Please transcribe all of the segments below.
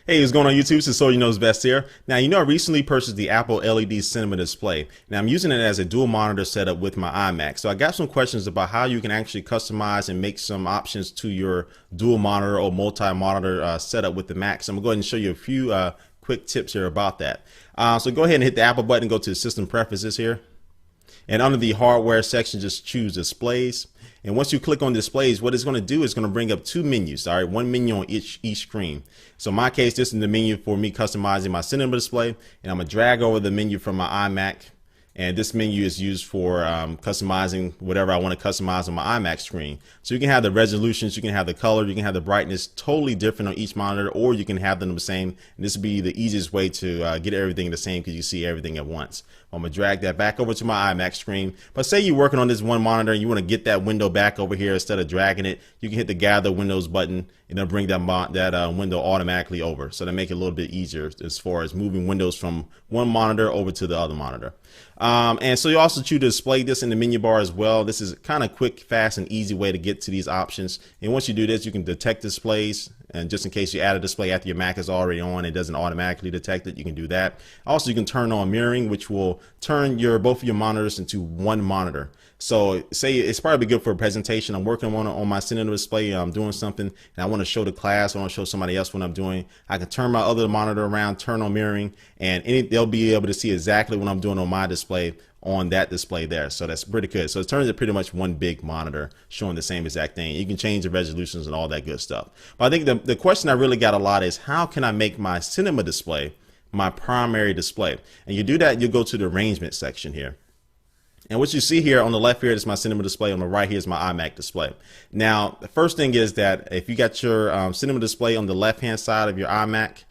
Hey, what's going on YouTube? This is Knows Best here. Now, I recently purchased the Apple LED Cinema display. Now, I'm using it as a dual monitor setup with my iMac. So I got some questions about how you can actually customize and make some options to your dual monitor or multi-monitor setup with the Mac. So I'm going to go ahead and show you a few quick tips here about that. So go ahead and hit the Apple button, go to System Preferences here. And under the hardware section, just choose displays. And once you click on displays, what it's going to do is going to bring up two menus. All right, one menu on each screen. So in my case, this is the menu for me customizing my cinema display. And I'm going to drag over the menu from my iMac. And this menu is used for customizing whatever I want to customize on my iMac screen. So you can have the resolutions, you can have the color, you can have the brightness totally different on each monitor, or you can have them the same. And this would be the easiest way to get everything the same because you see everything at once. I'm going to drag that back over to my iMac screen. But say you're working on this one monitor and you want to get that window back over here instead of dragging it, you can hit the Gather Windows button and it'll bring that window automatically over. So that make it a little bit easier as far as moving windows from one monitor over to the other monitor. And so you also choose to display this in the menu bar as well. This is kind of quick, fast, and easy way to get to these options. And once you do this, you can detect displays. And just in case you add a display after your Mac is already on, it doesn't automatically detect it. You can do that. Also, you can turn on mirroring, which will turn both of your monitors into one monitor. So say it's probably good for a presentation. I'm working on my cinema display. I'm doing something and I want to show the class. I want to show somebody else what I'm doing. I can turn my other monitor around, turn on mirroring, and they'll be able to see exactly what I'm doing on my display on that display there. So that's pretty good. So it turns it pretty much one big monitor showing the same exact thing. You can change the resolutions and all that good stuff. But I think the question I really got a lot is how can I make my cinema display my primary display? And you do that, you go to the arrangement section here. And what you see here on the left here is my cinema display. On the right here is my iMac display. Now, the first thing is that if you got your cinema display on the left-hand side of your iMac,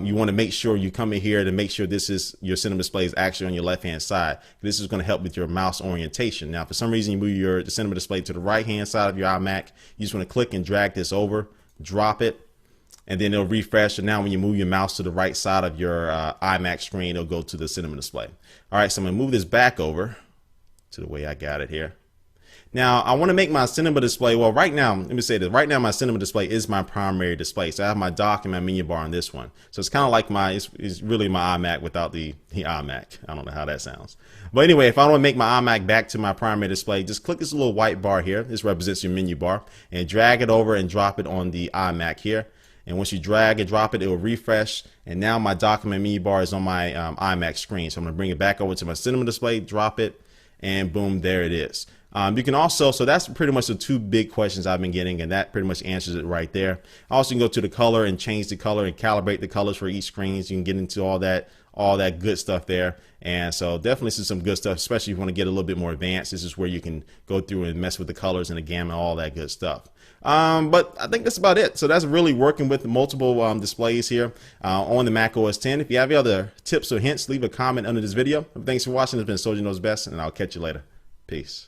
you want to make sure you come in here to make sure your cinema display is actually on your left-hand side. This is going to help with your mouse orientation. Now, for some reason, you move the cinema display to the right-hand side of your iMac. You just want to click and drag this over, drop it, and then it'll refresh. And now when you move your mouse to the right side of your iMac screen, it'll go to the cinema display. All right, so I'm going to move this back over to the way I got it here. Now I want to make my cinema display. Well, right now, let me say this. Right now, my cinema display is my primary display. So I have my dock and my menu bar on this one. So it's kind of like it's really my iMac without the iMac. I don't know how that sounds. But anyway, if I want to make my iMac back to my primary display, just click this little white bar here. This represents your menu bar, and drag it over and drop it on the iMac here. And once you drag and drop it, it will refresh. And now my dock and my menu bar is on my iMac screen. So I'm going to bring it back over to my cinema display, drop it, and boom, there it is. You can also, so that's pretty much the two big questions I've been getting, and that pretty much answers it right there. Also, you can go to the color and change the color and calibrate the colors for each screen. So you can get into all that good stuff there. And so definitely this is some good stuff, especially if you want to get a little bit more advanced. This is where you can go through and mess with the colors and the gamma, all that good stuff. But I think that's about it. So that's really working with multiple displays here on the Mac OS X. If you have any other tips or hints, leave a comment under this video. Thanks for watching. It's been Knows Best, and I'll catch you later. Peace.